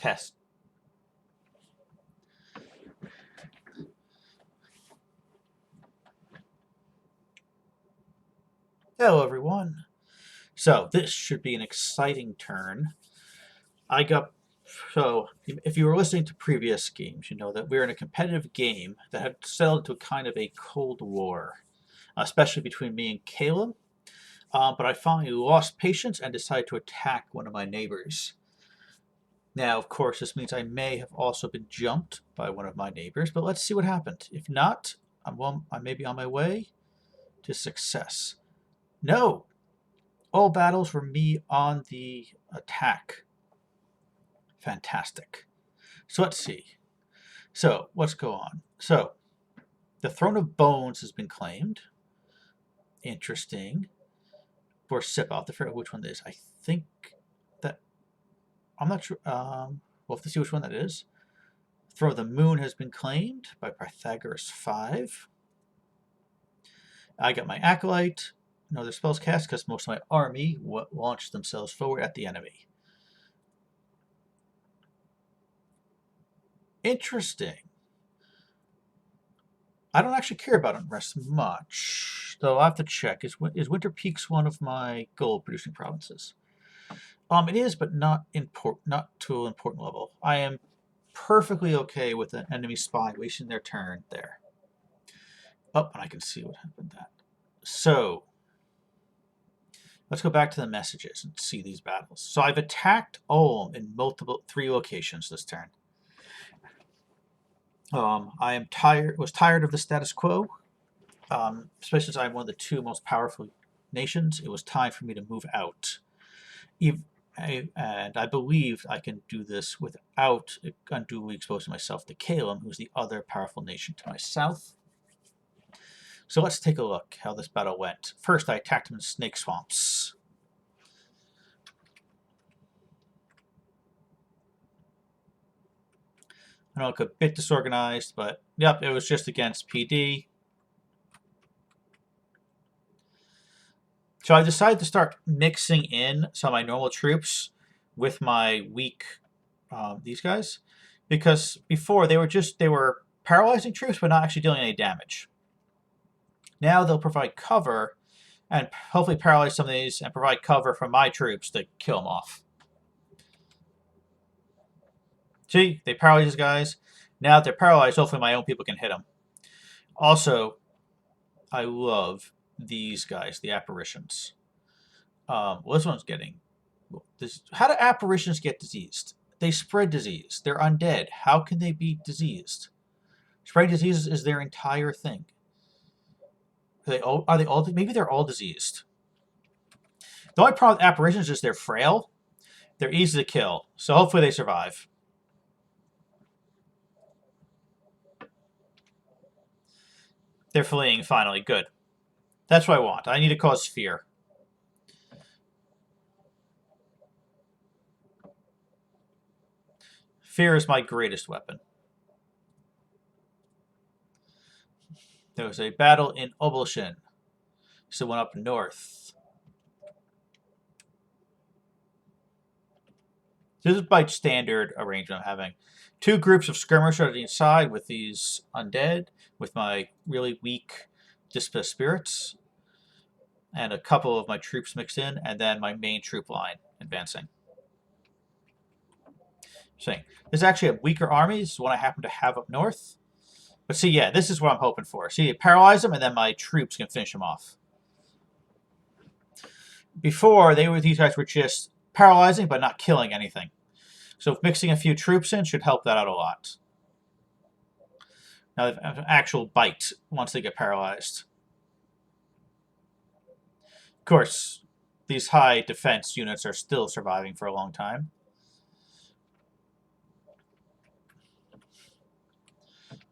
Test. Hello, everyone. So this should be an exciting turn. So if you were listening to previous games, you know that we're in a competitive game that had settled into kind of a cold war, especially between me and Caleb. But I finally lost patience and decided to attack one of my neighbors. Now, of course, this means I may have also been jumped by one of my neighbors, but let's see what happened. If not, I may be on my way to success. No! All battles were me on the attack. Fantastic. So let's see. So let's go on. So the Throne of Bones has been claimed. Interesting. For Sip, I'll have to figure out which one this is. I think that I'm not sure. We'll have to see which one that is. Throne of the Moon has been claimed by Pythagoras 5. I got my Acolyte. No other spells cast because most of my army launched themselves forward at the enemy. Interesting. I don't actually care about Unrest much, though I'll have to check. Is Winter Peaks one of my gold-producing provinces? It is, but not to an important level. I am perfectly okay with an enemy spy wasting their turn there. Oh, and I can see what happened to that. So, let's go back to the messages and see these battles. So I've attacked Ulm in 3 locations this turn. I am was tired of the status quo, especially since I'm one of the 2 most powerful nations. It was time for me to move out. And I believe I can do this without unduly exposing myself to Caleb, who's the other powerful nation to my south. So let's take a look how this battle went. First, I attacked him in snake swamps. I know it looked a bit disorganized, but yep, it was just against PD. So I decided to start mixing in some of my normal troops with my weak, these guys, because before they were paralyzing troops, but not actually dealing any damage. Now they'll provide cover, and hopefully paralyze some of these, and provide cover for my troops to kill them off. See, they paralyze these guys. Now that they're paralyzed, hopefully my own people can hit them. Also, I love these guys, the apparitions. Well, this one's getting... How do apparitions get diseased? They spread disease. They're undead. How can they be diseased? Spreading disease is their entire thing. Are they all? Maybe they're all diseased. The only problem with apparitions is they're frail. They're easy to kill. So hopefully they survive. They're fleeing finally. Good. That's what I want. I need to cause fear. Fear is my greatest weapon. There was a battle in Obelshin. So went up north. This is by standard arrangement I'm having. 2 groups of skirmishers on each side with these undead, with my really weak Dispa spirits, and a couple of my troops mixed in, and then my main troop line advancing. Saying this is actually a weaker army. This is one I happen to have up north. But see, yeah, this is what I'm hoping for. See, paralyze them, and then my troops can finish them off. Before, these guys were just paralyzing, but not killing anything. So mixing a few troops in should help that out a lot. Now they have an actual bite once they get paralyzed. Of course, these high defense units are still surviving for a long time.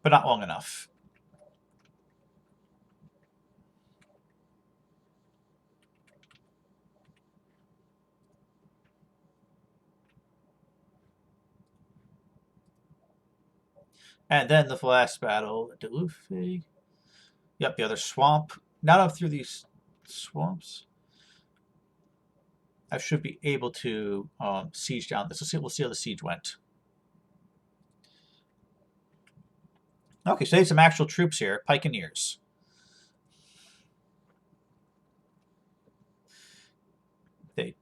But not long enough. And then the last battle, Delufi. Yep, the other swamp. Now that I'm through these swamps, I should be able to siege down this. We'll see how the siege went. Okay, so they had some actual troops here, pikeneers. They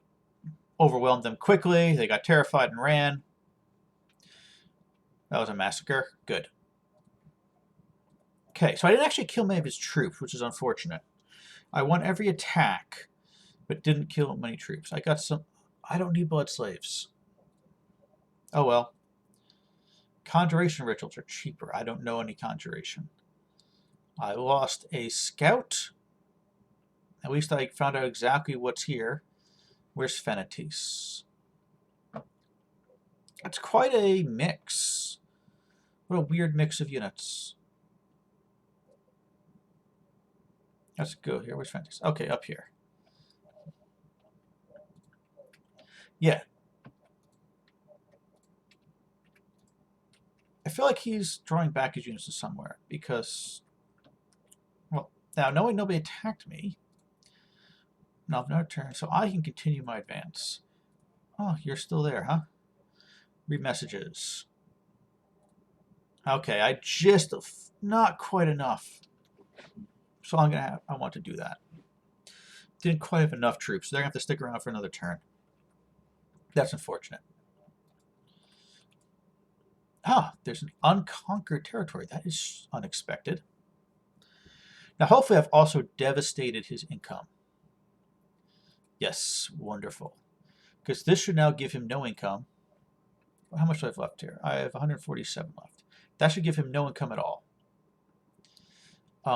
overwhelmed them quickly. They got terrified and ran. That was a massacre. Good. Okay, so I didn't actually kill many of his troops, which is unfortunate. I won every attack, but didn't kill many troops. I got some... I don't need blood slaves. Oh well. Conjuration rituals are cheaper. I don't know any conjuration. I lost a scout. At least I found out exactly what's here. Where's Fenites? That's quite a mix. What a weird mix of units. Let's go here. Where's Fenites? Okay, up here. Yeah. I feel like he's drawing back his units to somewhere because, well, now knowing nobody attacked me, now I've no turn, so I can continue my advance. Oh, you're still there, huh? Read messages. Okay, I just not quite enough, so I'm gonna have. I want to do that. Didn't quite have enough troops, so they're gonna have to stick around for another turn. That's unfortunate. Ah, there's an unconquered territory. That is unexpected. Now, hopefully, I've also devastated his income. Yes, wonderful. Because this should now give him no income. How much do I have left here? I have 147 left. That should give him no income at all.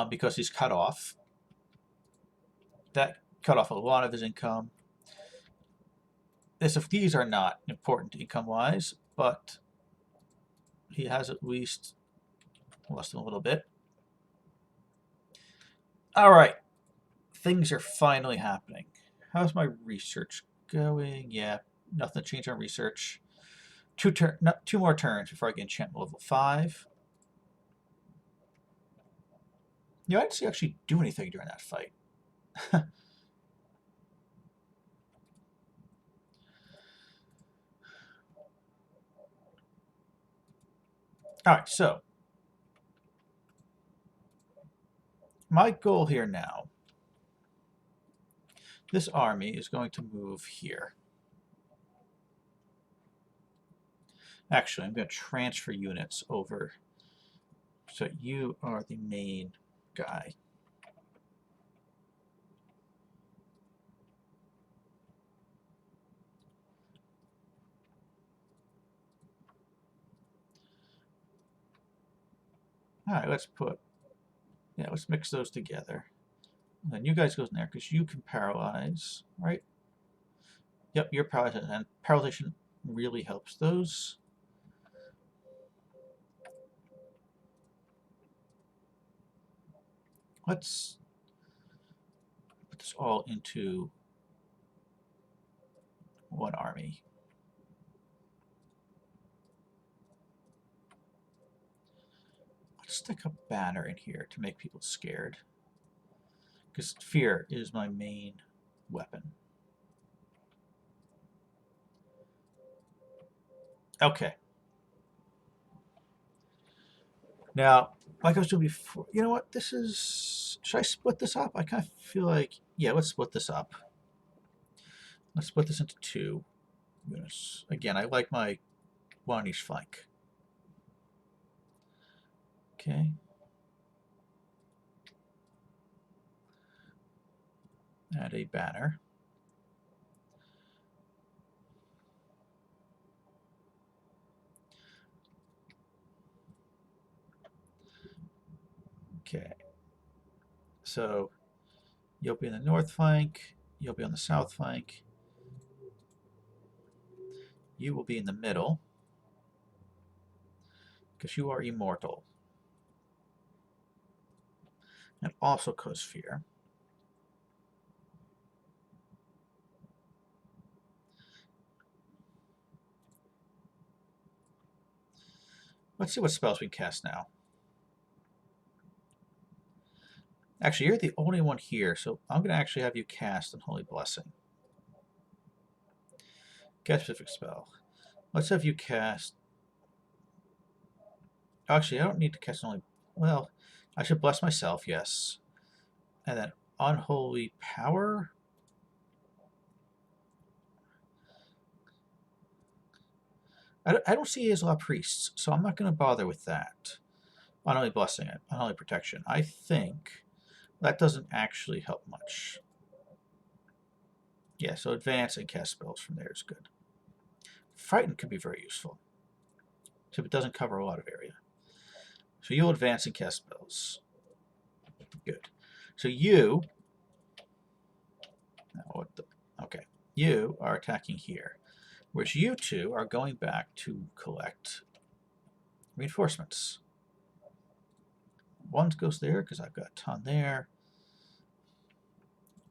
Because he's cut off. That cut off a lot of his income. These are not important income-wise, but he has at least lost them a little bit. All right. Things are finally happening. How's my research going? Yeah, nothing to change on research. Two more turns before I get enchantment level 5. You know, I didn't actually do anything during that fight. All right, so my goal here now, this army is going to move here. Actually, I'm going to transfer units over. So you are the main guy. All right, let's mix those together. And then you guys go in there because you can paralyze, right? Yep, you're paralyzed, and paralyzation really helps those. Let's put this all into one army. Let's stick a banner in here to make people scared. Because fear is my main weapon. Okay. Now, like I was doing before, you know what? This is... Should I split this up? I kind of feel like... Yeah, let's split this up. Let's split this into 2 units. Again, I like my one on each flank. Okay. Add a banner. Okay. So you'll be in the north flank. You'll be on the south flank. You will be in the middle. Because you are immortal. And also cause fear. Let's see what spells we can cast now. Actually, you're the only one here, so I'm going to actually have you cast Unholy Blessing. Cast specific spell. Let's have you cast... Actually, I don't need to cast Unholy well, I should bless myself, yes. And then unholy power. I don't see as a lot of priests, so I'm not going to bother with that. Unholy blessing it, unholy protection. I think that doesn't actually help much. Yeah, so advance and cast spells from there is good. Frighten could be very useful, so it doesn't cover a lot of area. So you'll advance and cast spells. Good. So you, okay, you are attacking here, whereas you two are going back to collect reinforcements. One goes there because I've got a ton there.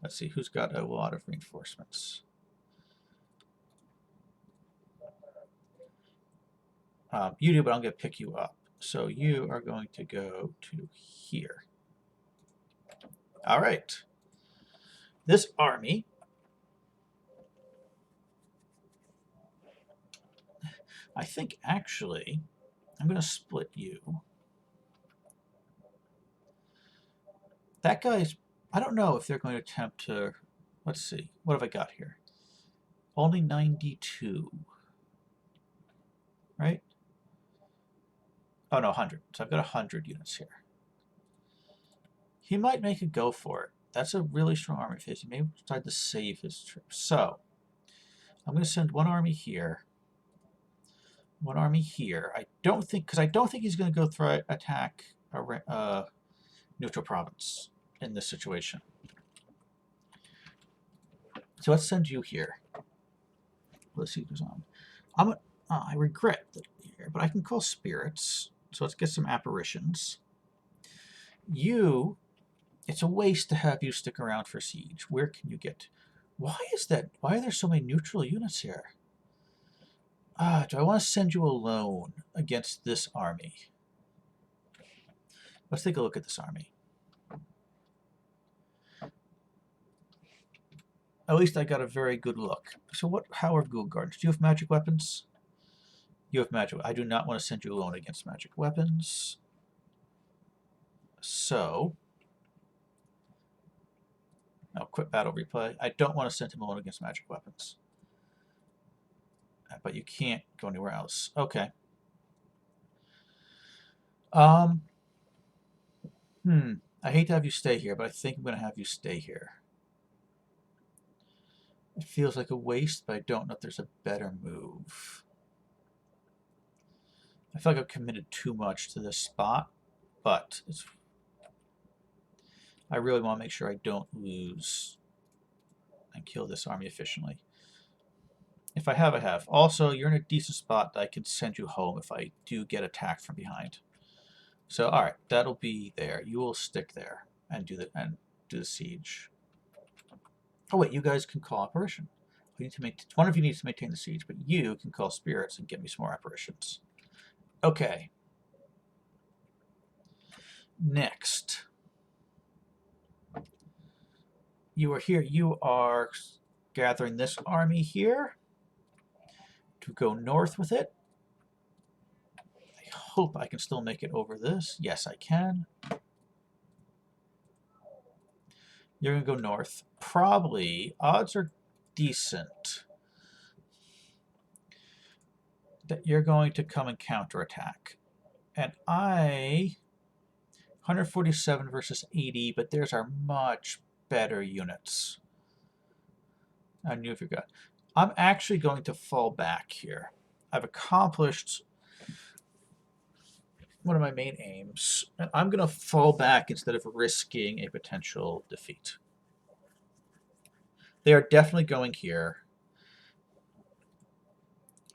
Let's see who's got a lot of reinforcements. You do, but I'm going to pick you up. So you are going to go to here. All right. This army I think actually I'm going to split you. That guy's, I don't know if they're going to attempt to, let's see, what have I got here? Only 92, right? Oh no, 100. So I've got 100 units here. He might make a go for it. That's a really strong army phase. He may decide to save his troops. So I'm going to send one army here. One army here. I don't think, because I don't think he's going to go attack a neutral province in this situation. So let's send you here. Let's see what goes on. I regret that here, but I can call spirits. So let's get some apparitions. You, it's a waste to have you stick around for siege. Where can you get? Why is that? Why are there so many neutral units here? Do I want to send you alone against this army? Let's take a look at this army. At least I got a very good look. So what? How are Ghoul Gardens? Do you have magic weapons? You have magic. I do not want to send you alone against magic weapons. So, no, quit battle replay. I don't want to send him alone against magic weapons. But you can't go anywhere else. Okay. I hate to have you stay here, but I think I'm going to have you stay here. It feels like a waste, but I don't know if there's a better move. I feel like I've committed too much to this spot, but I really want to make sure I don't lose and kill this army efficiently. If I have, I have. Also, you're in a decent spot that I can send you home if I do get attacked from behind. So, all right, that'll be there. You will stick there and do the siege. Oh wait, you guys can call apparition. We need to one of you needs to maintain the siege, but you can call spirits and get me some more apparitions. Okay. Next, you are here. You are gathering this army here to go north with it. I hope I can still make it over this. Yes, I can. You're going to go north. Probably, odds are decent that you're going to come and counterattack. And 147 versus 80, but theirs are much better units. I knew if you got. I'm actually going to fall back here. I've accomplished one of my main aims, and I'm going to fall back instead of risking a potential defeat. They are definitely going here.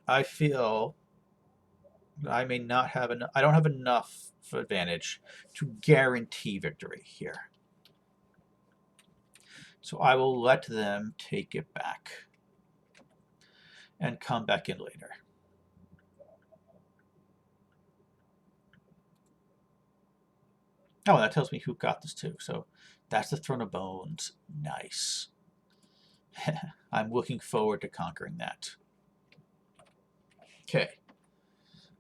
I feel I may not have enough. I don't have enough advantage to guarantee victory here. So I will let them take it back and come back in later. Oh, that tells me who got this too. So that's the Throne of Bones. Nice. I'm looking forward to conquering that. Okay.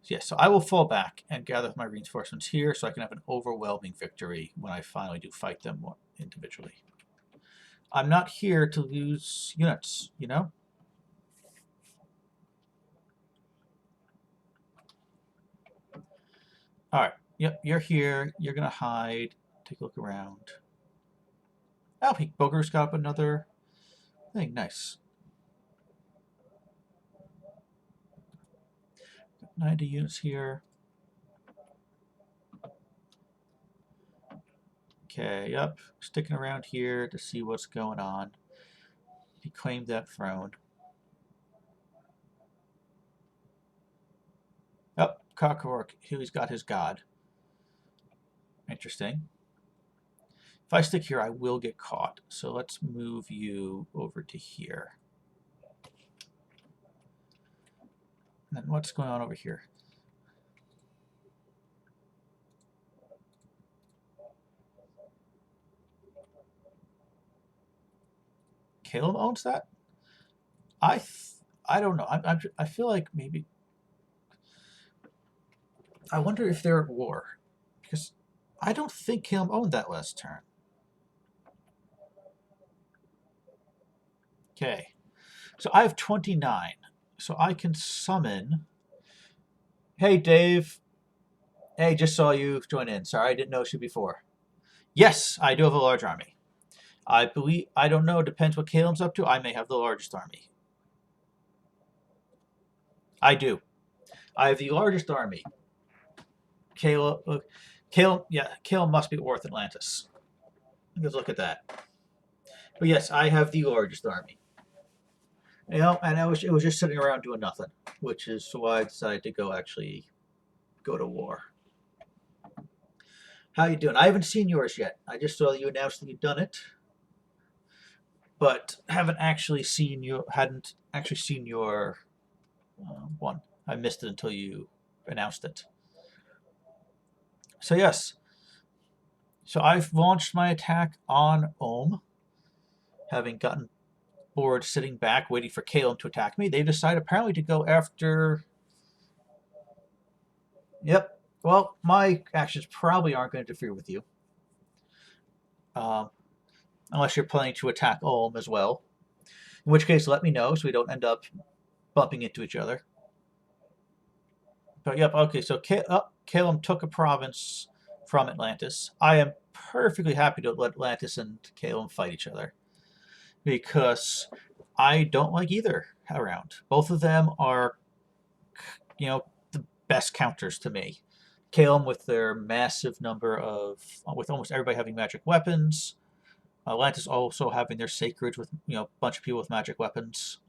Yeah, so I will fall back and gather my reinforcements here so I can have an overwhelming victory when I finally do fight them individually. I'm not here to lose units, you know? All right. Yep, you're here. You're going to hide. Take a look around. Oh, Booger's got up another thing. Nice. 90 units here. Okay, yep. Sticking around here to see what's going on. He claimed that throne. Oh, Cockroach. He's got his god. Interesting. If I stick here, I will get caught. So let's move you over to here. And then what's going on over here? Caleb owns that? I don't know. I feel like maybe... I wonder if they're at war. Because I don't think Caleb owned that last turn. Okay. So I have 29. So I can summon... Hey, Dave. Hey, just saw you join in. Sorry, I didn't notice you before. Yes, I do have a large army. I believe... I don't know. It depends what Caleb's up to. I may have the largest army. I do. I have the largest army. Caleb, yeah, Caleb must be worth Atlantis. Let's look at that. But yes, I have the largest army. You know, and it was just sitting around doing nothing, which is why I decided to go to war. How you doing? I haven't seen yours yet. I just saw that you announced that you'd done it, but hadn't actually seen your one. I missed it until you announced it. So yes, so I've launched my attack on Ohm, having gotten bored sitting back waiting for Caleb to attack me. They decided apparently to go after... Yep. Well, my actions probably aren't going to interfere with you. Unless you're planning to attack Ulm as well. In which case, let me know so we don't end up bumping into each other. But yep, okay, so Caleb took a province from Atlantis. I am perfectly happy to let Atlantis and Caleb fight each other. Because I don't like either around. Both of them are, you know, the best counters to me. Caleb with their massive number of, with almost everybody having magic weapons. Atlantis also having their sacreds with, you know, a bunch of people with magic weapons.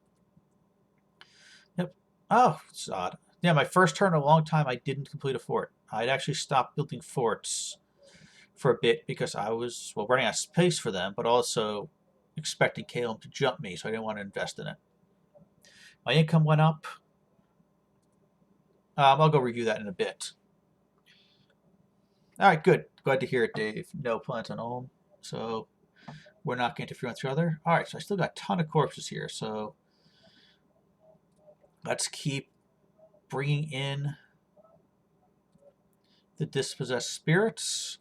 Yep. Oh, it's odd. Yeah, my first turn in a long time, I didn't complete a fort. I'd actually stopped building forts for a bit because I was, well, running out of space for them, but also expecting Caleb to jump me, so I didn't want to invest in it. My income went up. I'll go review that in a bit. All right, good. Glad to hear it, Dave. No plans on Ulm, so we're not going to interfere with each other. All right, so I still got a ton of corpses here, so let's keep bringing in the dispossessed spirits.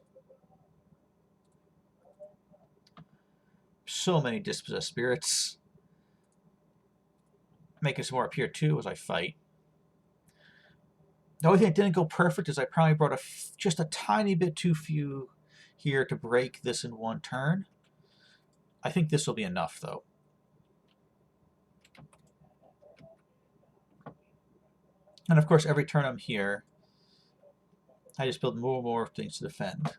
So many dispossessed spirits. Making some more appear too as I fight. The only thing that didn't go perfect is I probably brought just a tiny bit too few here to break this in one turn. I think this will be enough, though. And of course, every turn I'm here, I just build more and more things to defend.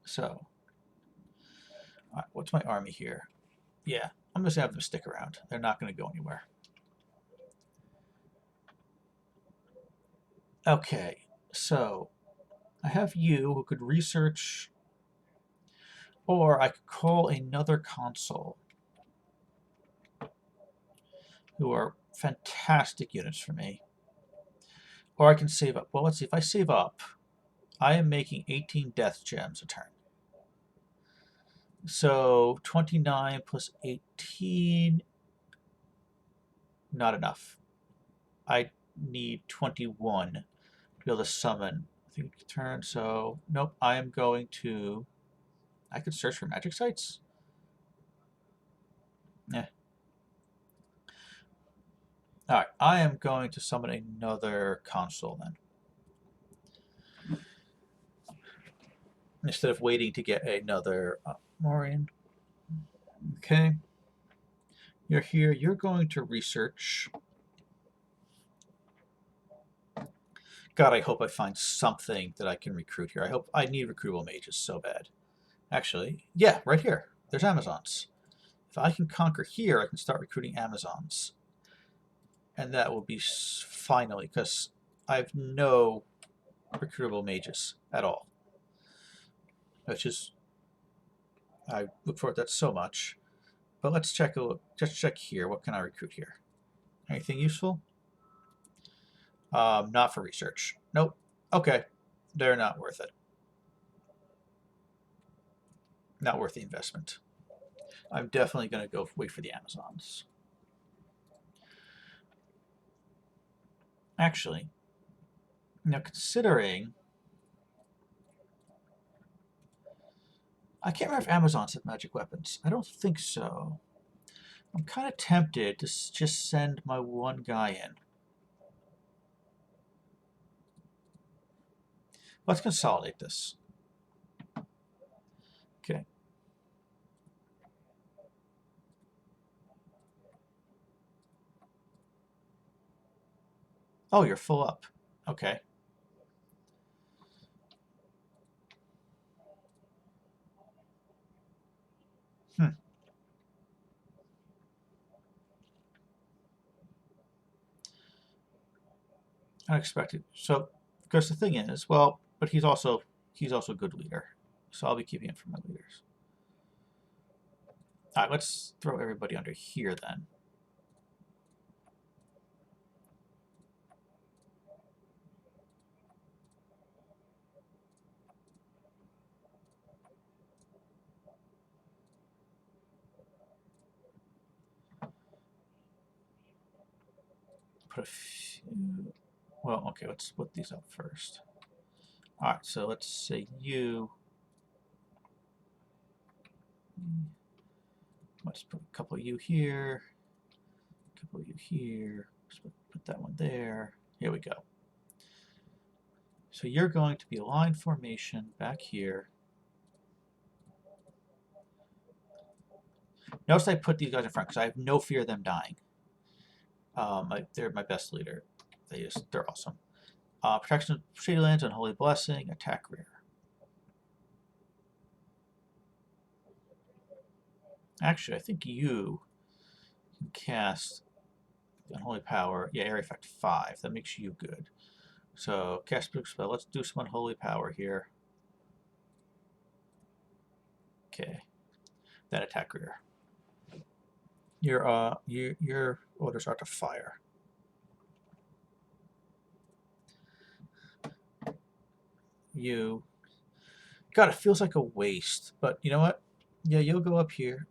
So, all right, what's my army here? Yeah, I'm just going to have them stick around. They're not going to go anywhere. Okay, so I have you who could research, or I could call another consul who are fantastic units for me. Or I can save up. Well, let's see. If I save up, I am making 18 death gems a turn. So 29 plus 18, not enough. need 21 to be able to summon. I think turn, so nope, I am going to... I could search for magic sites? Yeah. Alright, I am going to summon another console then. Instead of waiting to get another Morian. Okay. You're here. You're going to research. God, I hope I find something that I can recruit here. I need recruitable mages so bad. Actually, yeah, right here. There's Amazons. If I can conquer here, I can start recruiting Amazons. And that will be finally, because I have no recruitable mages at all. Which is, I look forward to that so much. But let's check, just check here. What can I recruit here? Anything useful? Not for research. Nope. Okay. They're not worth it. Not worth the investment. I'm definitely going to go wait for the Amazons. Actually, now considering... I can't remember if Amazons have magic weapons. I don't think so. I'm kind of tempted to just send my one guy in. Let's consolidate this. Okay. Oh, you're full up. Okay. Unexpected. So, because the thing is, well, but he's also a good leader. So I'll be keeping him for my leaders. All right, let's throw everybody under here then. Put a few... Well, okay, let's split these up first. All right, so let's say you... Let's put a couple of you here, a couple of you here. Put that one there. Here we go. So you're going to be a line formation back here. Notice I put these guys in front because I have no fear of them dying. They're my best leader. They're awesome. Protection of Shady Lands, Unholy Blessing, attack rear. Actually, I think you can cast Unholy Power. Yeah, area effect 5. That makes you good. So cast book spell. Let's do some Unholy Power here. Okay. Then attack rear. Your orders are to fire. You... God, it feels like a waste, but you know what? Yeah, you'll go up here,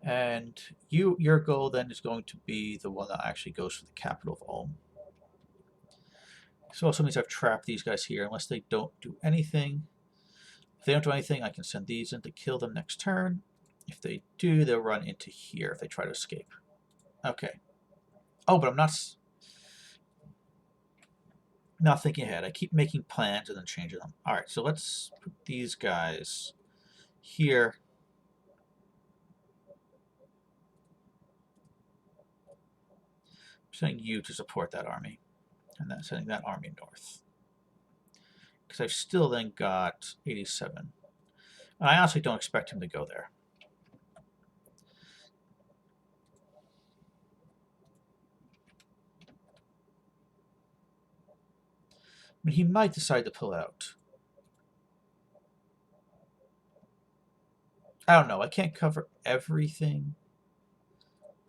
and your goal then is going to be the one that actually goes for the capital of Ulm. So also means I've trapped these guys here unless they don't do anything. If they don't do anything, I can send these in to kill them next turn. If they do, they'll run into here if they try to escape. Okay. Oh, but I'm not thinking ahead. I keep making plans and then changing them. All right, so let's put these guys here. I'm sending you to support that army, and then sending that army north. Because I've still then got 87. And I honestly don't expect him to go there. I mean, he might decide to pull out. I don't know. I can't cover everything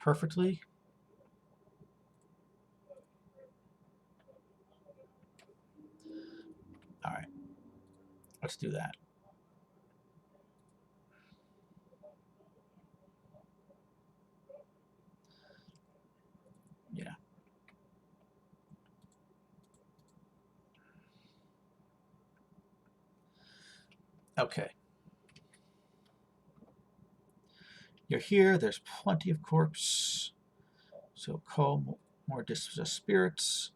perfectly. All right. Let's do that. Yeah. Okay. You're here. There's plenty of corpse. So call more dispossessed spirits.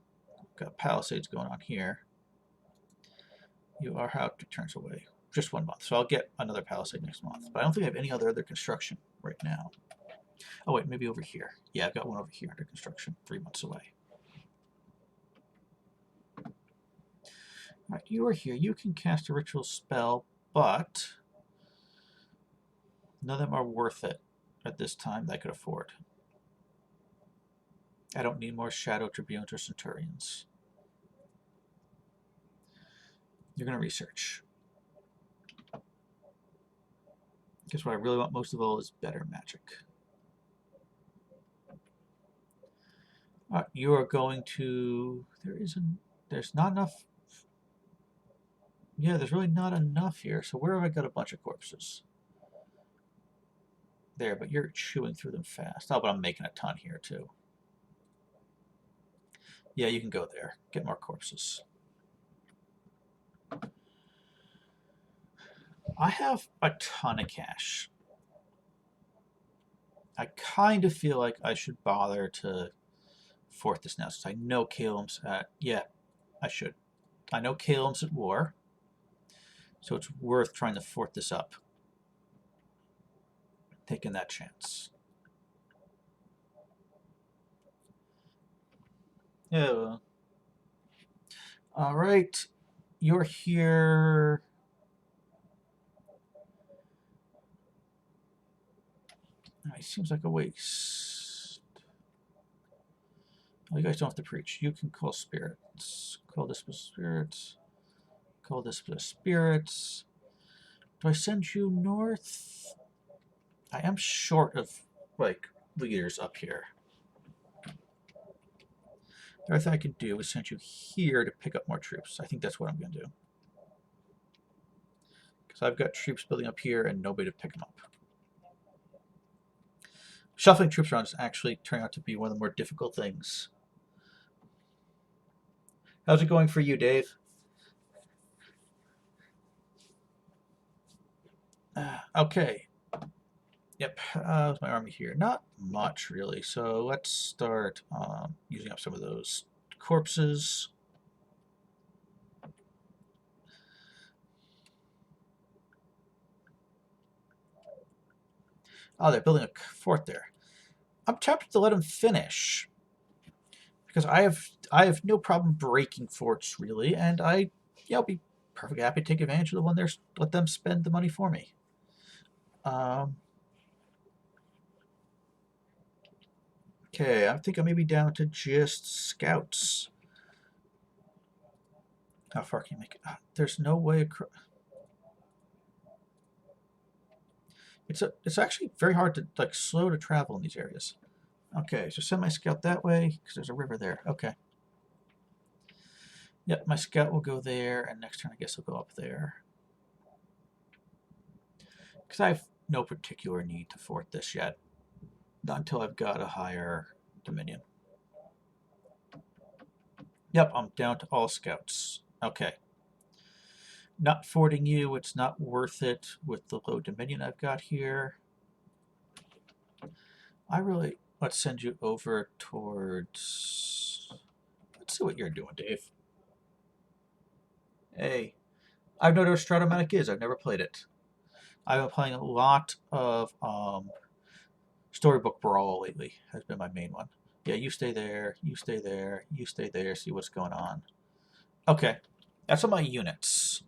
Got palisades going on here. You are how 2 turns away. Just 1 month. So I'll get another palisade next month. But I don't think I have any other construction right now. Oh, wait, maybe over here. Yeah, I've got one over here under construction, 3 months away. All right, you are here. You can cast a ritual spell, but none of them are worth it at this time that I could afford. I don't need more Shadow Tribunes or Centurions. You're going to research. Guess what I really want most of all is better magic. You are going to... There's not enough... Yeah, there's really not enough here. So where have I got a bunch of corpses? There, but you're chewing through them fast. Oh, but I'm making a ton here too. Yeah, you can go there. Get more corpses. I have a ton of cash. I kind of feel like I should bother to fort this now, since I know Caleb's at... Yeah, I should. I know Caleb's at war, so it's worth trying to fort this up. Taking that chance. Yeah. All right. You're here... It seems like a waste. Oh, you guys don't have to preach. You can call spirits. Call this with spirits. Call this with spirits. Do I send you north? I am short of, like, leaders up here. The other thing I can do is send you here to pick up more troops. I think that's what I'm going to do. Because I've got troops building up here and nobody to pick them up. Shuffling troops around is actually turning out to be one of the more difficult things. How's it going for you, Dave? Okay. Yep. How's my army here? Not much, really. So let's start using up some of those corpses. Oh, they're building a fort there. I'm tempted to let them finish, because I have no problem breaking forts, really, and I'll be perfectly happy to take advantage of the one there. Let them spend the money for me. Okay, I think I may be down to just scouts. How far can you make it? There's no way across. It's actually very hard to, like, slow to travel in these areas. Okay, so send my scout that way, because there's a river there. Okay. Yep, my scout will go there, and next turn I guess I'll go up there. Because I have no particular need to fort this yet. Not until I've got a higher dominion. Yep, I'm down to all scouts. Okay. Not forting you, it's not worth it with the low dominion I've got here. Let's send you over towards... Let's see what you're doing, Dave. Hey, I know what Stratomatic is. I've never played it. I've been playing a lot of Storybook Brawl lately. Has been my main one. Yeah, you stay there, you stay there, you stay there, see what's going on. Okay, that's all my units.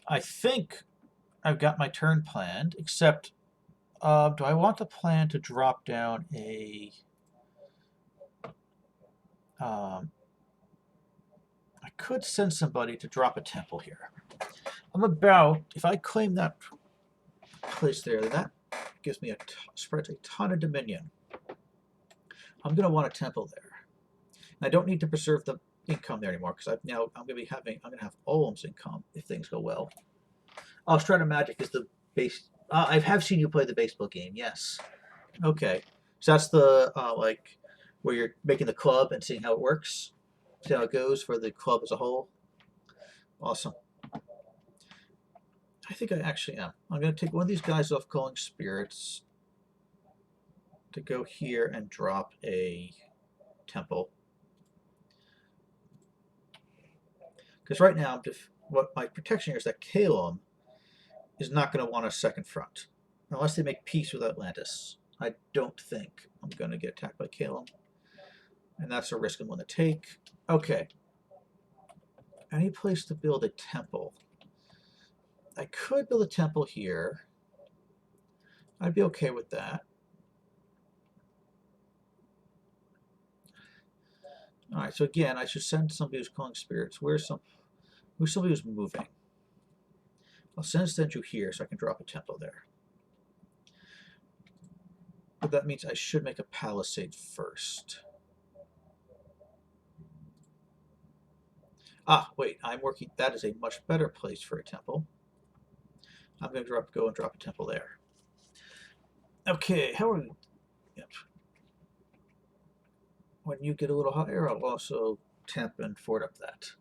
I think I've got my turn planned, except do I want to plan to drop down a... I could send somebody to drop a temple here. If I claim that place there, then that gives me spreads a ton of dominion. I'm going to want a temple there. And I don't need to preserve the income there anymore, because I'm going to have Olam's income if things go well. Oh, Stratomagic is the base. I have seen you play the baseball game. Yes. Okay. So that's the like where you're making the club and seeing how it works, see how it goes for the club as a whole. Awesome. I think I actually am. I'm going to take one of these guys off Calling Spirits to go here and drop a temple. Because right now, what my protection here is that Calum is not going to want a second front. Unless they make peace with Atlantis. I don't think I'm going to get attacked by Calum. And that's a risk I'm going to take. Okay. Any place to build a temple? I could build a temple here. I'd be okay with that. All right, so again, I should send somebody who's calling spirits. Who's somebody who's moving? I'll send you here so I can drop a temple there. But that means I should make a palisade first. Ah, wait, I'm working. That is a much better place for a temple. I'm going to go and drop a temple there. Okay, how are we? Yep. When you get a little higher, I'll also temp and fort up that.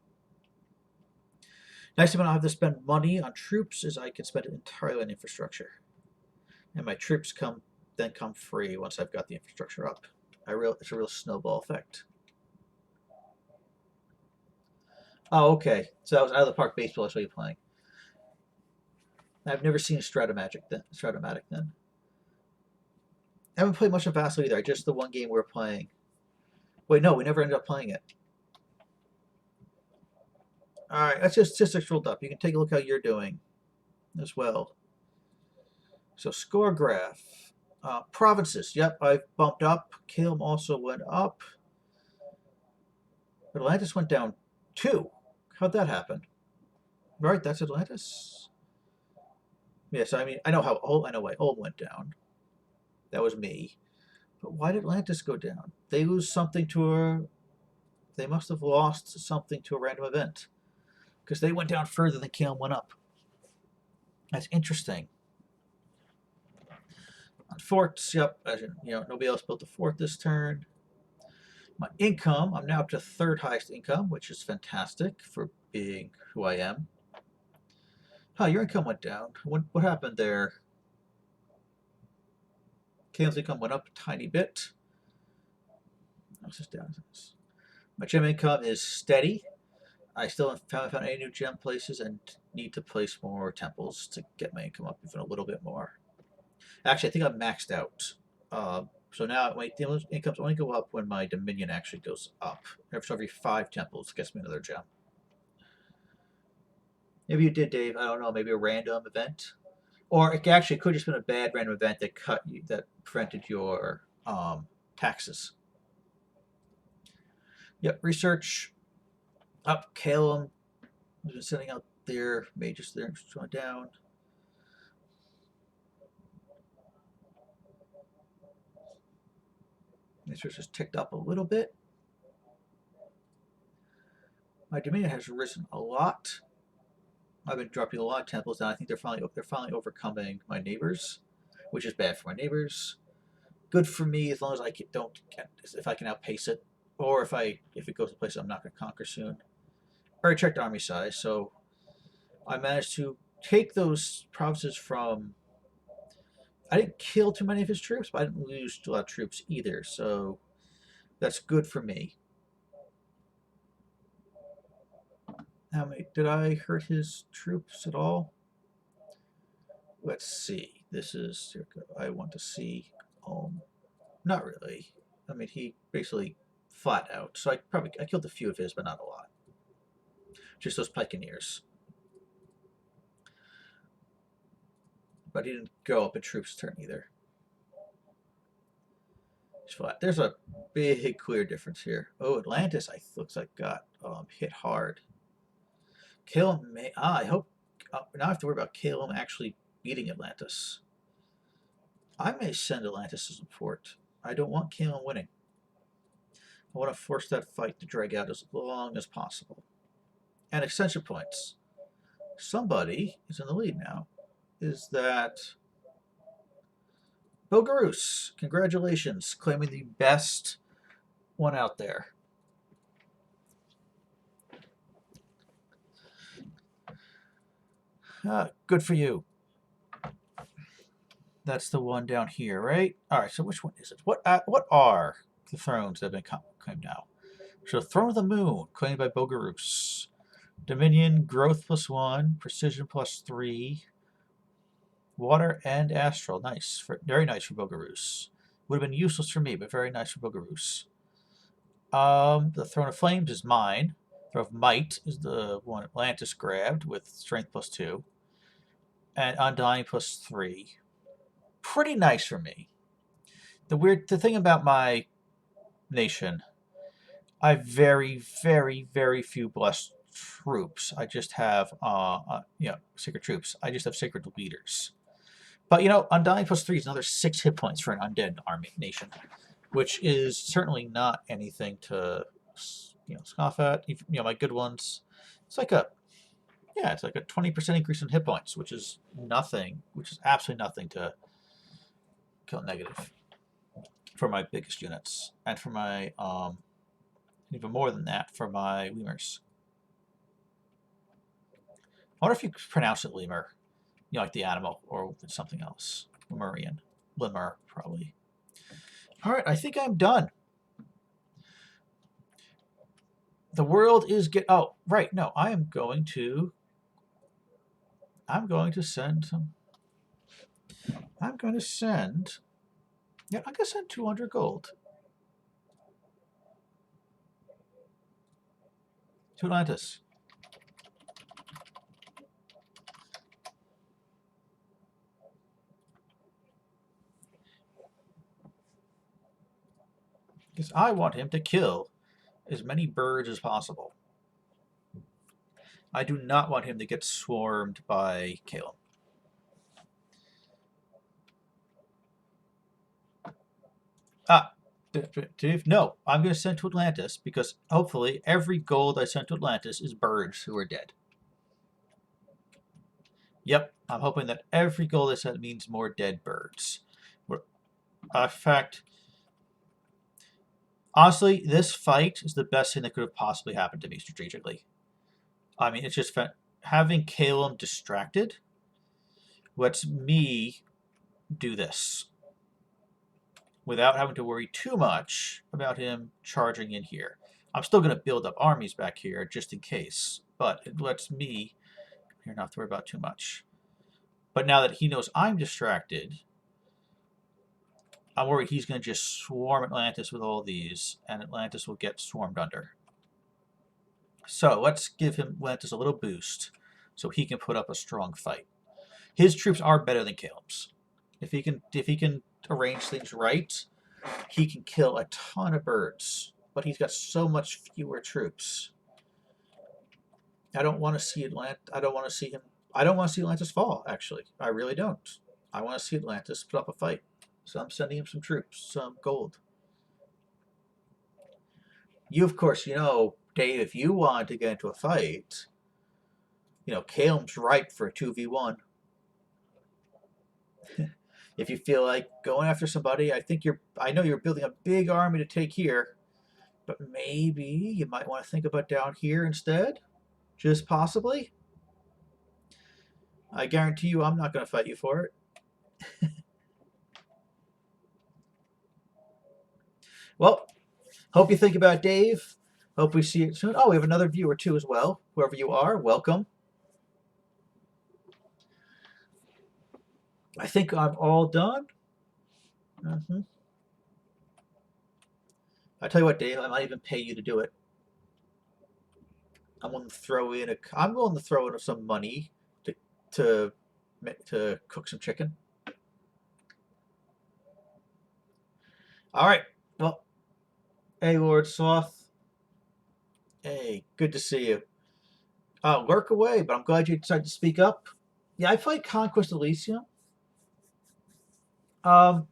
Nice thing when I have to spend money on troops is I can spend it entirely on infrastructure. And my troops come free once I've got the infrastructure up. It's a real snowball effect. Oh, okay. So that was out of the park baseball I saw you playing. I've never seen Stratomatic then. I haven't played much of Vassal either. Just the one game we were playing. Wait, no, we never ended up playing it. All right, that's just statistics rolled up. You can take a look how you're doing as well. So score graph. Provinces. Yep, I've bumped up. Calum also went up. Atlantis went down 2. How'd that happen? Right, that's Atlantis. Yes, I mean, I know why Ulm went down. That was me. But why did Atlantis go down? They lose something to they must have lost something to a random event. Because they went down further than Calum went up. That's interesting. On forts, yep, nobody else built a fort this turn. My income, I'm now up to 3rd highest income, which is fantastic for being who I am. Huh, your income went down. What happened there? Calum's income went up a tiny bit. What's this down? My gem income is steady. I still haven't found any new gem places and need to place more temples to get my income up even a little bit more. Actually, I think I'm maxed out. So now my incomes only go up when my dominion actually goes up. Every 5 temples gets me another gem. Maybe you did, Dave. I don't know. Maybe a random event, or it actually could just been a bad random event that prevented your taxes. Yep. Research up. Calum has been sending out their mages there, going down. Research has ticked up a little bit. My dominion has risen a lot. I've been dropping a lot of temples down. I think they're finally overcoming my neighbors, which is bad for my neighbors. Good for me as long as if I can outpace it, or if it goes to places I'm not going to conquer soon. I already checked army size, so I managed to take those provinces from. I didn't kill too many of his troops, but I didn't lose a lot of troops either, so that's good for me. How many did I hurt his troops at all? Let's see. I want to see. Not really. I mean, he basically flat out. So I killed a few of his, but not a lot. Just those pikeneers. But he didn't go up a troop's turn either. Flat. There's a big clear difference here. Oh, Atlantis, looks like got hit hard. Calum may. I hope. Now I have to worry about Calum actually beating Atlantis. I may send Atlantis as a port. I don't want Calum winning. I want to force that fight to drag out as long as possible. And extension points. Somebody is in the lead now. Is that Bogarus? Congratulations, claiming the best one out there. Good for you. That's the one down here, right? All right, so which one is it? What are the thrones that have been claimed now? So Throne of the Moon, claimed by Bogarus. Dominion, growth +1, precision +3, water and astral. Nice. Very nice for Bogarus. Would have been useless for me, but very nice for Bogarus. The Throne of Flames is mine. Throne of Might is the one Atlantis grabbed with strength +2. And Undying +3. Pretty nice for me. The thing about my nation, I have very, very, very few blessed troops. I just have, sacred troops. I just have sacred leaders. But, Undying +3 is another 6 hit points for an undead army nation, which is certainly not anything to, scoff at. My good ones, it's like a 20% increase in hit points, which is nothing, which is absolutely nothing to kill negative for my biggest units, and for my, even more than that, for my lemurs. I wonder if you pronounce it lemur, like the animal, or if it's something else. Lemurian. Lemur, probably. All right, I think I'm done. The world is oh, right, no, I'm going to send some, I'm going to send 200 gold to Atlantis. Because I want him to kill as many birds as possible. I do not want him to get swarmed by Caleb. No, I'm going to send to Atlantis because hopefully every gold I send to Atlantis is birds who are dead. Yep, I'm hoping that every gold I send means more dead birds. In fact, honestly, this fight is the best thing that could have possibly happened to me strategically. I mean, it's just having Caleb distracted lets me do this without having to worry too much about him charging in here. I'm still going to build up armies back here just in case, but it lets me not have to worry about too much. But now that he knows I'm distracted, I'm worried he's going to just swarm Atlantis with all these, and Atlantis will get swarmed under. So let's give him Atlantis a little boost so he can put up a strong fight. His troops are better than Caleb's. If he can arrange things right, he can kill a ton of birds. But he's got so much fewer troops. I don't want to see Atlantis. I don't want to see him. I don't want to see Atlantis fall. Actually, I really don't. I want to see Atlantis put up a fight. So I'm sending him some troops, some gold. You, of course, Dave, if you want to get into a fight, Caleb's ripe for a 2v1. If you feel like going after somebody, I know you're building a big army to take here, but maybe you might want to think about down here instead. Just possibly. I guarantee you I'm not going to fight you for it. Well, hope you think about Dave. Hope we see it soon. Oh, we have another viewer too as well. Whoever you are, welcome. I think I'm all done. I tell you what, Dave, I might even pay you to do it. I'm willing to throw in some money to cook some chicken. All right. Well, hey, Lord Sloth. Hey, good to see you. Lurk away, but I'm glad you decided to speak up. Yeah, I played Conquest Elysium. I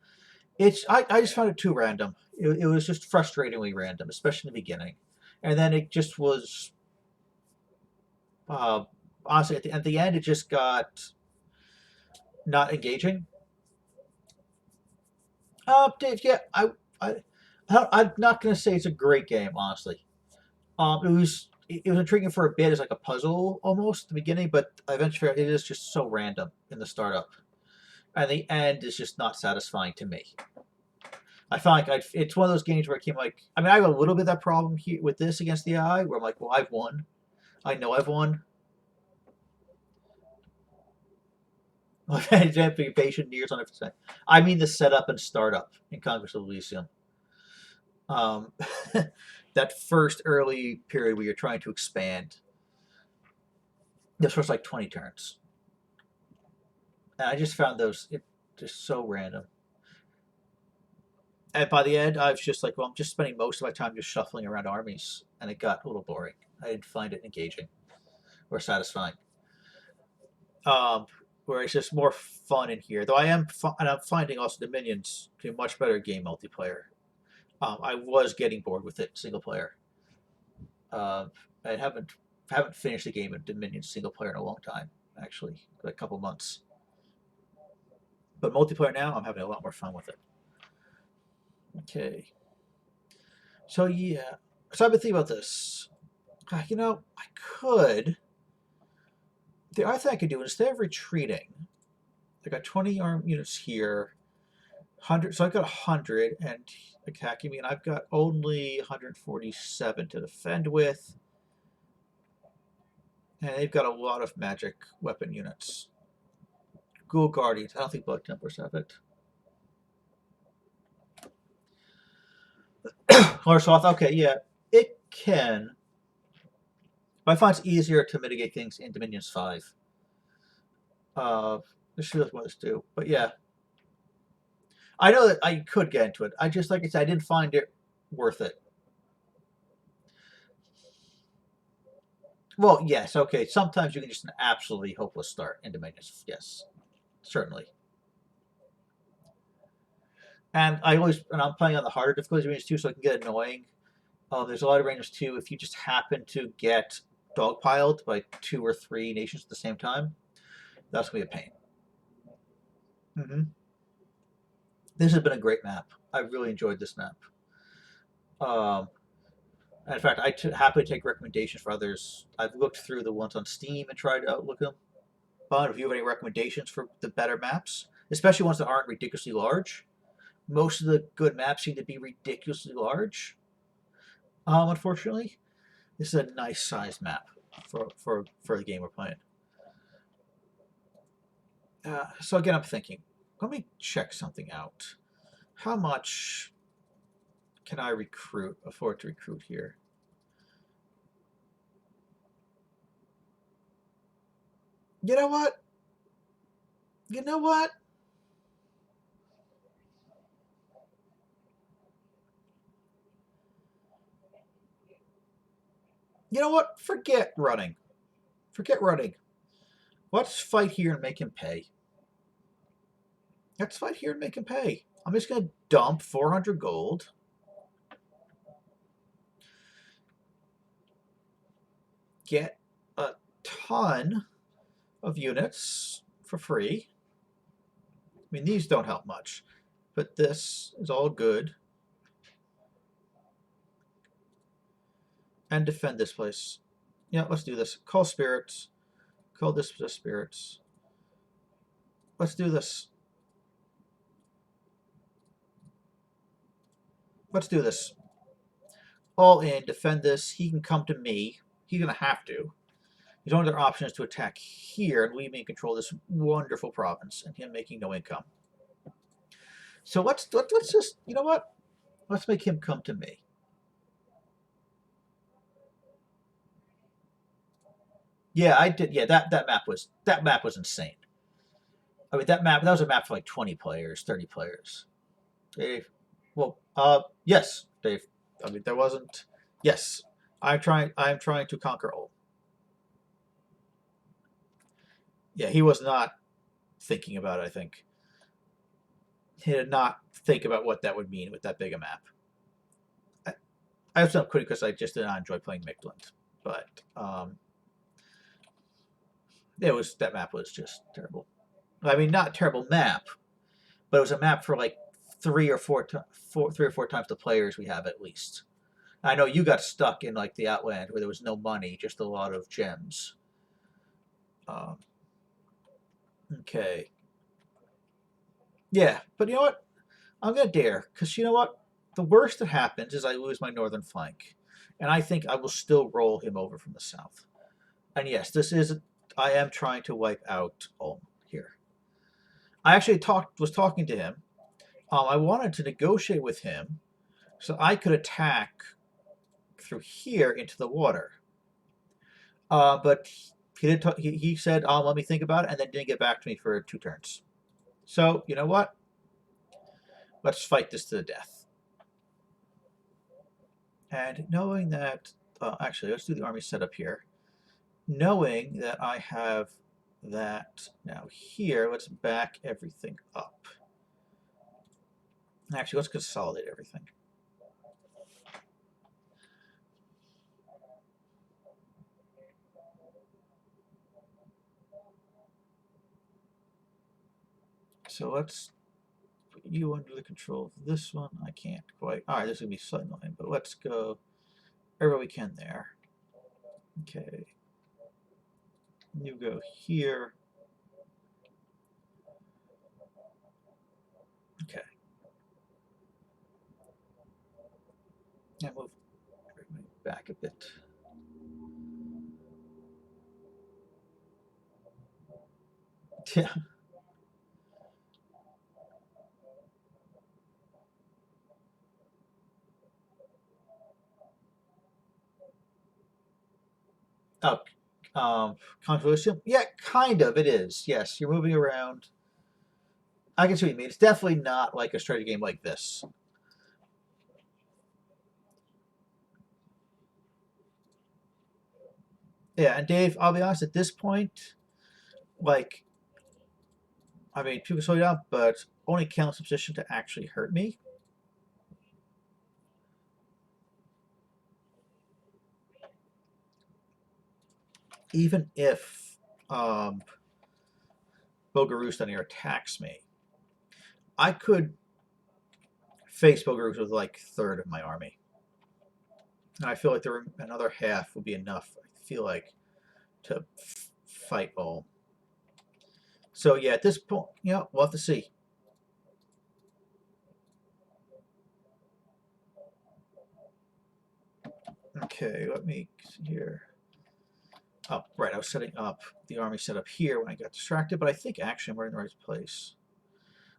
just found it too random. It was just frustratingly random, especially in the beginning, and then it just was. Honestly, at the end, it just got not engaging. Dave, yeah, I'm not going to say it's a great game, honestly. It was it was intriguing for a bit as like a puzzle almost at the beginning, but eventually it is just so random in the startup, and the end is just not satisfying to me. I find like it's one of those games where I came like, I mean, I have a little bit of that problem here with this against the AI, where I'm like, well, I've won, I know I've won. I've been patient years on it. I mean, the setup and startup in Conquest of Elysium. Um, that first early period where you're trying to expand, this first like 20 turns, and I just found those just so random. And by the end, I was just like, well, I'm just spending most of my time just shuffling around armies, and it got a little boring. I didn't find it engaging or satisfying. Um, where it's just more fun in here. Though and I'm finding also Dominions to be a much better game multiplayer. I was getting bored with it single player. I haven't finished the game of Dominion single player in a long time, actually, a couple months. But multiplayer now, I'm having a lot more fun with it. Okay. So yeah, so I've been thinking about this. You know, I could. The other thing I could do instead of retreating, I got 20 armed units here, 100. So I've got 100 and attacking me, and I've got only 147 to defend with. And they've got a lot of magic weapon units. Ghoul Guardians. I don't think Blood Templars have it. Larsoth, okay, yeah, it can. But I find it's easier to mitigate things in Dominions 5. Let's see what this do. But yeah. I know that I could get into it. I just, like I said, I didn't find it worth it. Well, yes, okay. Sometimes you can just an absolutely hopeless start in Dominions. Yes, certainly. And I'm playing on the harder difficulty ranges too, so it can get annoying. There's a lot of ranges too. If you just happen to get dogpiled by 2 or 3 nations at the same time, that's gonna be a pain. This has been a great map. I really enjoyed this map. In fact, I happily take recommendations for others. I've looked through the ones on Steam and tried to outlook them. But if you have any recommendations for the better maps, especially ones that aren't ridiculously large, most of the good maps seem to be ridiculously large. Unfortunately, this is a nice sized map for the game we're playing. So again, I'm thinking, let me check something out. How much can I afford to recruit here? You know what? You know what? You know what? Forget running. Forget running. Let's fight here and make him pay. Let's fight here and make him pay. I'm just going to dump 400 gold. Get a ton of units for free. I mean, these don't help much, but this is all good. And defend this place. Yeah, let's do this. Call spirits. Call this spirits. Let's do this. Let's do this. All in, defend this. He can come to me. He's going to have to. His only other option is to attack here and leave me in control of this wonderful province and him making no income. So let's just, you know what? Let's make him come to me. Yeah, I did. Yeah, that map was insane. I mean, that was a map for like 20 players, 30 players. Dave, well, yes, Dave. I mean, there wasn't. Yes, I'm trying to conquer all. Yeah, he was not thinking about it. I think he did not think about what that would mean with that big a map. I was not quitting because I just did not enjoy playing Midland, but that map was just terrible. I mean, not a terrible map, but it was a map for like 3 or 4 times the players we have at least, I know you got stuck in like the Outland where there was no money, just a lot of gems. Um, okay. Yeah, but you know what? I'm gonna dare, because you know what? The worst that happens is I lose my northern flank, and I think I will still roll him over from the south. And yes, this is I am trying to wipe out Ulm here. I actually was talking to him. I wanted to negotiate with him so I could attack through here into the water. But he didn't. He said, "Let me think about it," and then didn't get back to me for 2 turns. So you know what? Let's fight this to the death. And knowing that, actually, let's do the army setup here. Knowing that I have that now here, let's back everything up. Actually, let's consolidate everything. So let's put you under the control of this one. I can't quite. All right, this is going to be slightly annoying, but let's go everywhere we can there. Okay. You go here. Okay. Yeah, move everybody back a bit. Yeah. Oh, controversial? Yeah, kind of. It is. Yes, you're moving around. I can see what you mean. It's definitely not like a strategy game like this. Yeah, and Dave, I'll be honest, at this point, like, I mean, people slow you down, but only counts in position to actually hurt me. Even if Bogarus down here attacks me, I could face Bogarus with like third of my army. And I feel like another half would be enough, I feel like, to fight all. So yeah, at this point, we'll have to see. Okay, let me see here. Oh, right, I was setting up the army set up here when I got distracted, but I think actually we're in the right place.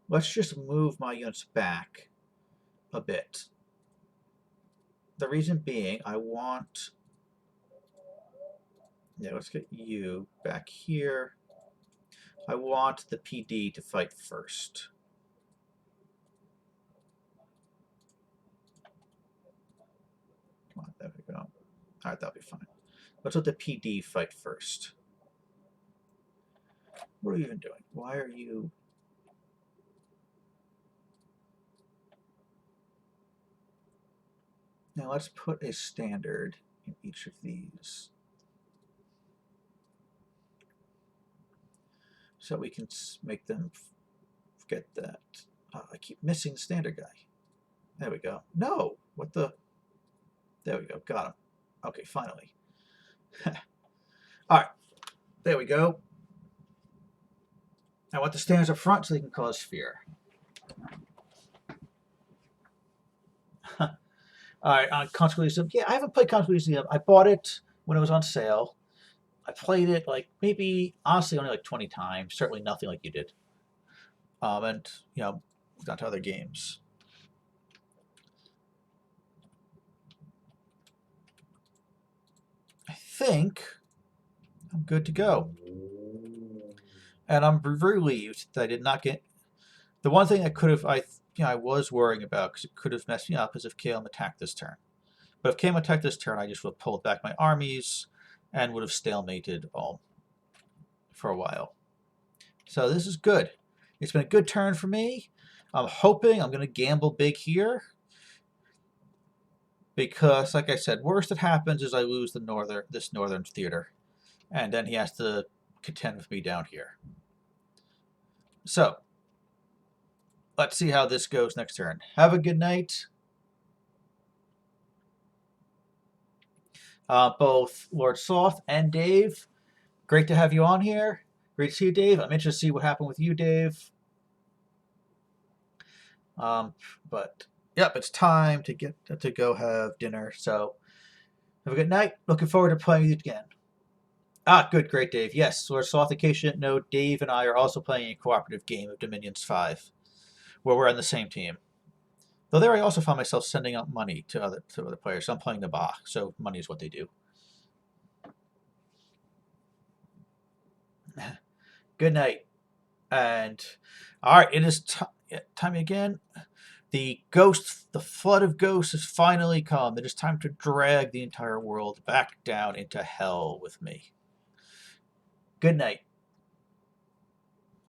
Let's just move my units back a bit. The reason being, I want... Yeah, let's get you back here. I want the PD to fight first. Come on, there we go. All right, that'll be fine. Let's let the PD fight first. What are you even doing? Why are you... Now let's put a standard in each of these. So we can make them forget that. I keep missing the standard guy. There we go. No! What the... There we go. Got him. Okay, finally. All right. There we go. I want the standards up front so they can cause fear. All right, on Consequences. Yeah, I haven't played Consequences yet. I bought it when it was on sale. I played it like maybe, honestly, only like 20 times. Certainly nothing like you did. And, moved on to other games. I think I'm good to go. And I'm very relieved that I did not get... The one thing that could have, I was worrying about, because it could have messed me up, is if Calum attacked this turn. But if Calum attacked this turn, I just would have pulled back my armies and would have stalemated all for a while. So this is good. It's been a good turn for me. I'm hoping I'm going to gamble big here. Because, like I said, worst that happens is I lose this northern theater. And then he has to contend with me down here. So, let's see how this goes next turn. Have a good night. both Lord Sloth and Dave. Great to have you on here. Great to see you, Dave. I'm interested to see what happened with you, Dave. But yep, it's time to get to go have dinner. So have a good night. Looking forward to playing with you again. Good, great, Dave. Yes, Lord Sloth, in case you didn't know, Dave and I are also playing a cooperative game of Dominions 5, where we're on the same team. Though there I also found myself sending out money to other players. So I'm playing the Bach, so money is what they do. Good night. And all right, it is time again. The flood of ghosts has finally come. It is time to drag the entire world back down into hell with me. Good night.